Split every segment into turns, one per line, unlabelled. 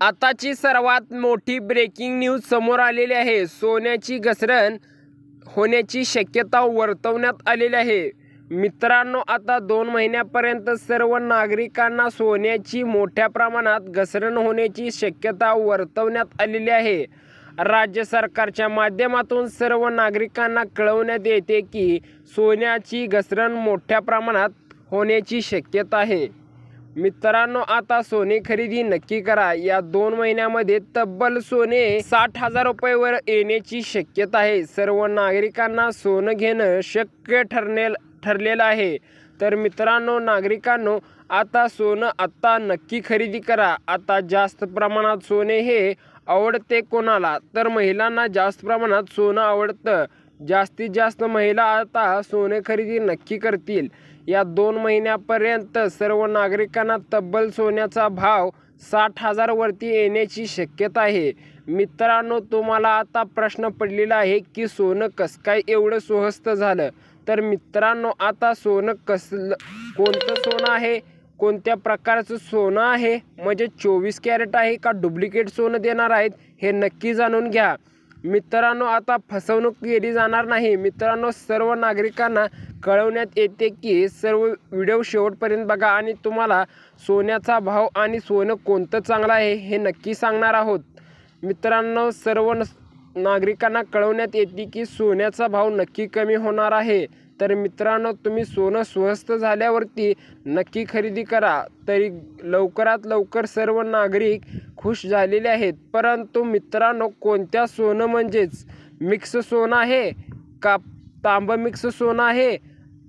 आताची सर्वात मोठी ब्रेकिंग न्यूज समोर आलेली आहे। सोन्याची घसरण होण्याची शक्यता वर्तवण्यात आलेली आहे। मित्रांनो, आता 2 महिन्यापर्यंत सर्व नागरिकांना सोन्याची मोठ्या प्रमाणात घसरण होण्याची शक्यता वर्तवण्यात आलेली आहे। राज्य सरकारच्या माध्यमातून सर्व नागरिकांना कळवण्यात येते की सोन्याची घसरण मोठ्या प्रमाणात होण्याची शक्यता आहे। मित्रांनो, आता सोने खरेदी नक्की करा। या 2 महिन्यामध्ये तब्बल सोने 60,000 रुपयेवर येण्याची शक्यता आहे। सर्व नागरिकांना सोनं घेणं शक्य ठरलेलं आहे। तर मित्रांनो, नागरिकांनो, आता सोनं आता नक्की खरेदी करा। आता जास्त प्रमाणात सोने हे आवडते कोणाला? तर महिलांना जास्त प्रमाणात सोनं आवडतं। जास्तीत जास्त महिला आता सोने खरेदी नक्की करतील। या 2 महिन्यापर्यंत सर्व नागरिकांना तब्बल सोन्याचा भाव 60,000 वरती येण्याची शक्यता आहे। मित्रांनो, तुम्हाला आता प्रश्न पडलेला आहे की सोनं कसं काय एवढं स्वस्त झालं? तर मित्रांनो, आता सोनं कोणतं सोनं आहे, कोणत्या प्रकारचं सोनं आहे, म्हणजे 24 कॅरेट आहे का डुप्लिकेट सोनं देणार आहेत, हे नक्की जाणून घ्या। मित्रांनो, आता फसवणूक केली जाणार नाही। मित्रांनो, सर्व नागरिकांना कळवण्यात येते की सर्व व्हिडिओ शेवटपर्यंत बघा आणि तुम्हाला सोन्याचा भाव आणि सोनं कोणतं चांगलं आहे हे नक्की सांगणार आहोत। मित्रांनो, सर्व नागरिकांना कळवण्यात येते की सोन्याचा भाव नक्की कमी होणार आहे। तर मित्रांनो, तुम्ही सोनं स्वस्त झाल्यावरती नक्की खरेदी करा। तरी लवकरात लवकर सर्व नागरिक खुश झालेले आहेत। परंतु मित्रांनो, कोणत्या सोनं म्हणजेच मिक्स सोनं आहे का तांबं मिक्स सोनं आहे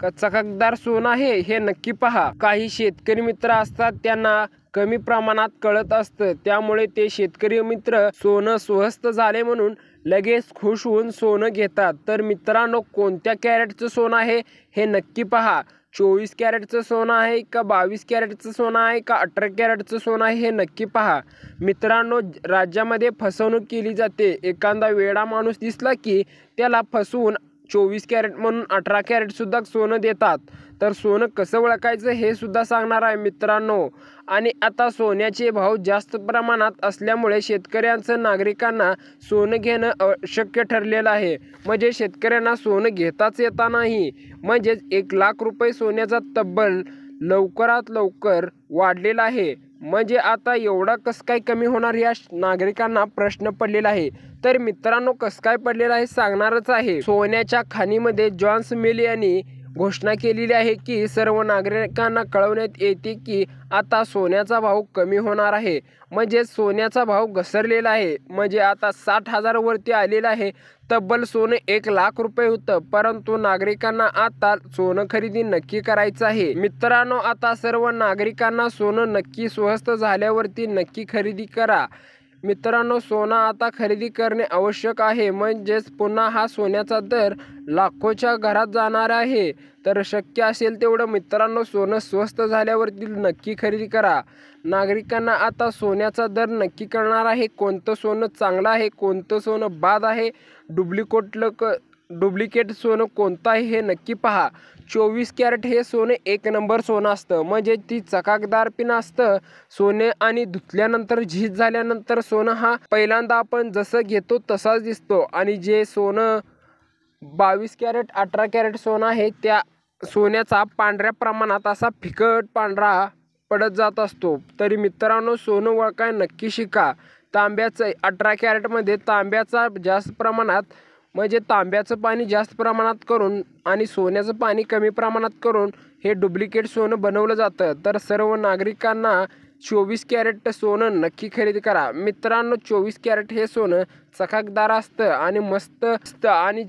का चकाकदार सोनं आहे हे नक्की पहा। काही शेतकरी मित्र असतात, त्यांना कमी प्रमाणात कळत असतं, त्यामुळे ते शेतकरी मित्र सोनं स्वस्त झाले म्हणून लगेच खुश होऊन सोनं घेतात। तर मित्रांनो, कोणत्या कॅरेटचं सोनं आहे हे नक्की पहा। 24 कॅरेटचं सोनं आहे का 22 कॅरेटचं सोनं आहे का 18 कॅरेटचं सोनं आहे हे नक्की पहा। मित्रांनो, राज्यामध्ये फसवणूक केली जाते। एखादा वेडा माणूस दिसला की त्याला फसवून 24 कॅरेट म्हणून 18 कॅरेट सुद्धा सोनं देतात। तर सोनं कसं ओळखायचं हे सुद्धा सांगणार आहे मित्रांनो। आणि आता सोन्याचे भाव जास्त प्रमाणात असल्यामुळे शेतकऱ्यांचं नागरिकांना सोनं घेणं अशक्य ठरलेलं आहे। म्हणजे शेतकऱ्यांना सोनं घेताच येता नाही। म्हणजेच 1 लाख रुपये सोन्याचा तब्बल लवकरात लवकर वाढलेला आहे। म्हणजे आता एवढा कसं काय कमी होणार या नागरिकांना प्रश्न पडलेला आहे। तर मित्रांनो, कसं काय पडलेलं आहे सांगणारच आहे। सोन्याच्या खाणीमध्ये जॉन्स मिल यांनी घोषणा केलेली आहे की सर्व नागरिकांना कळवण्यात येते की आता सोन्याचा भाव कमी होणार आहे। म्हणजे सोन्याचा भाव घसरलेला आहे। म्हणजे आता 60,000 वरती आलेला आहे। तब्बल सोनं 1 लाख रुपये होतं, परंतु नागरिकांना आता सोनं खरेदी नक्की करायचं आहे। मित्रांनो, आता सर्व नागरिकांना सोनं नक्की स्वस्त झाल्यावरती नक्की खरेदी करा। मित्रांनो, सोनं आता खरेदी करणे आवश्यक आहे। म्हणजेच पुन्हा हा सोन्याचा दर लाखोच्या घरात जाणार आहे। तर शक्य असेल तेवढं मित्रांनो, सोनं स्वस्त झाल्यावरती नक्की खरेदी करा। नागरिकांना आता सोन्याचा दर नक्की कळणार आहे। कोणतं सोनं चांगलं आहे, कोणतं सोनं बाद आहे, डुप्लिकेट सोनं कोणतं आहे हे नक्की पहा। 24 कॅरेट हे सोनं 1 नंबर सोनं असतं। म्हणजे ती चकाकदार पिन असतं सोने आणि धुतल्यानंतर झीज झाल्यानंतर सोनं हा पहिल्यांदा आपण जसं घेतो तसाच दिसतो। आणि जे सोनं 22 कॅरेट 18 कॅरेट सोनं आहे, त्या सोन्याचा पांढऱ्या प्रमाणात असा फिकट पांढरा पडत जात असतो। तरी मित्रांनो, सोनं ओळखाय नक्की शिका। तांब्याचं 18 कॅरेटमध्ये तांब्याचा जास्त प्रमाणात म्हणजे तांब्याचं पाणी जास्त प्रमाणात करून आणि सोन्याचं पाणी कमी प्रमाणात करून हे डुप्लिकेट सोनं बनवलं जातं। तर सर्व नागरिकांना 24 कॅरेट सोनं नक्की खरेदी करा। मित्रांनो, 24 कॅरेट हे सोनं चकाकदार असतं आणि मस्त असतं आणि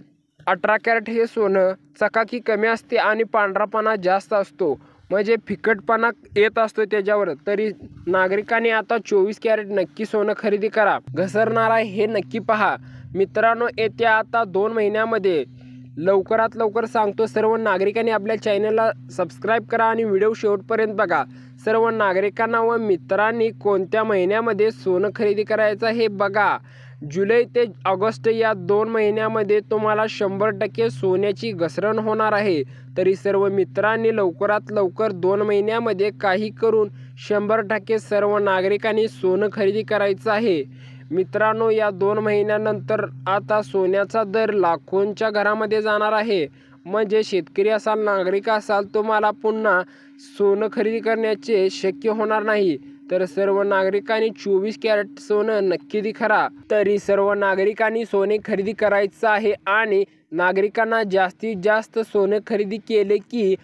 18 कॅरेट हे सोनं चकाकी कमी असते आणि पांढरापणा जास्त असतो। म्हणजे फिकटपणा येत असतो त्याच्यावर। तरी नागरिकांनी आता 24 कॅरेट नक्की सोनं खरेदी करा। घसरणार आहे हे नक्की पहा। मित्रांनो, येत्या आता 2 महिन्यामध्ये लवकरात लवकर सांगतो, सर्व नागरिकांनी आपल्या चॅनलला सबस्क्राईब करा आणि व्हिडिओ शेवटपर्यंत बघा। सर्व नागरिकांना व मित्रांनी कोणत्या महिन्यामध्ये सोनं खरेदी करायचं हे बघा। जुलै ते ऑगस्ट या 2 महिन्यामध्ये तुम्हाला 100% सोन्याची घसरण होणार आहे। तरी सर्व मित्रांनी लवकरात लवकर 2 महिन्यामध्ये काही करून 100% सर्व नागरिकांनी सोनं खरेदी करायचं आहे। मित्रांनो, या 2 महिन्यानंतर आता सोन्याचा दर लाखोंच्या घरामध्ये जाणार आहे। म्हणजे शेतकरी असाल, नागरिक असाल, तुम्हाला पुन्हा सोनं खरेदी करण्याचे शक्य होणार नाही। तर सर्व नागरिकांनी 24 कॅरेट सोनं नक्की खरा। तरी सर्व नागरिकांनी सोने खरेदी करायचं आहे आणि नागरिकांना जास्तीत जास्त सोनं खरेदी केले की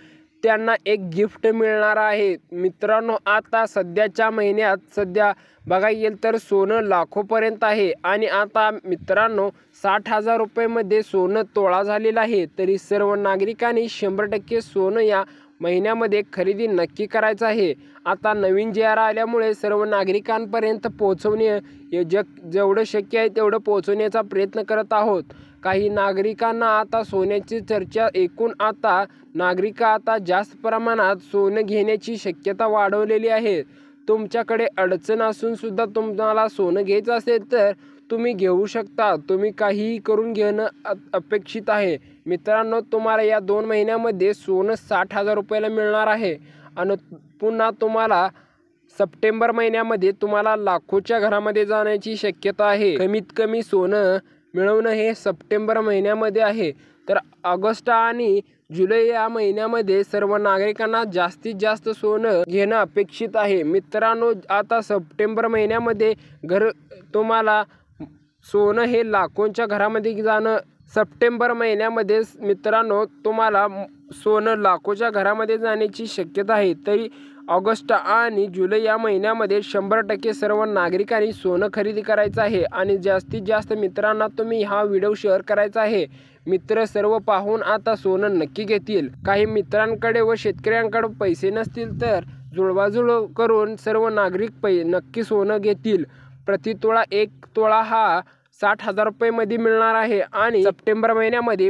त्यांना एक गिफ्ट मिळणार आहे। मित्रांनो, आता सध्याच्या महिन्यात बघायला गेलं तर सोनं लाखोपर्यंत आहे आणि आता मित्रांनो 60,000 रुपयेमध्ये सोनं तोळा झालेलं आहे। तरी सर्व नागरिकांनी 100% सोनं या महिन्यामध्ये खरेदी नक्की करायचं आहे। आता नवीन JR आल्यामुळे सर्व नागरिकांपर्यंत पोहोचवणे जेवढं शक्य आहे तेवढं पोहोचवण्याचा प्रयत्न करत आहोत। काही नागरिकांना आता सोन्याची चर्चा एकूण आता नागरिक आता जास्त प्रमाणात सोनं घेण्याची शक्यता वाढवलेली आहे। तुमच्याकडे अडचण असून सुद्धा तुम्हाला सोनं घ्यायचं असेल तर तुम्ही घेऊ शकता। तुम्ही काहीही करून घेणं अपेक्षित आहे। मित्रांनो, तुम्हाला या 2 महिन्यामध्ये सोनं 60,000 रुपयाला मिळणार आहे आणि पुन्हा तुम्हाला सप्टेंबर महिन्यामध्ये तुम्हाला लाखोच्या घरामध्ये जाण्याची शक्यता आहे। कमीत कमी सोनं मिळवणं हे सप्टेंबर महिन्यामध्ये आहे। तर ऑगस्ट आणि जुलै या महिन्यामध्ये सर्व नागरिकांना जास्तीत जास्त सोनं घेणं अपेक्षित आहे। मित्रांनो, आता सप्टेंबर महिन्यामध्ये तुम्हाला सोनं हे लाखोंच्या घरामध्ये जाणं सप्टेंबर महिन्यामध्ये मित्रांनो तुम्हाला सोनं लाखोच्या घरामध्ये जाण्याची शक्यता आहे। तरी ऑगस्ट आणि जुलै या महिन्यामध्ये 100% सर्व नागरिकांनी सोनं खरेदी करायचं आहे आणि जास्तीत जास्त मित्रांना तुम्ही हा व्हिडिओ शेअर करायचा आहे। मित्र सर्व पाहून आता सोनं नक्की घेतील। काही मित्रांकडे व शेतकऱ्यांकडे पैसे नसतील तर जुळवाजुळव करून सर्व नागरिक नक्की सोनं घेतील। प्रति तोळा 1 तोळा हा 60,000 रुपयेमध्ये मिळणार आहे आणि सप्टेंबर महिन्यामध्ये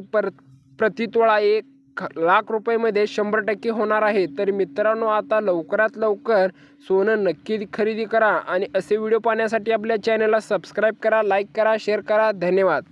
प्रति तोळा 1,00,000 रुपयेमध्ये 100% होणार आहे। तर मित्रांनो, आता लवकरात लवकर सोनं नक्की खरेदी करा आणि असे व्हिडिओ पाहण्यासाठी आपल्या चॅनलला सबस्क्राईब करा, लाईक करा, शेअर करा। धन्यवाद।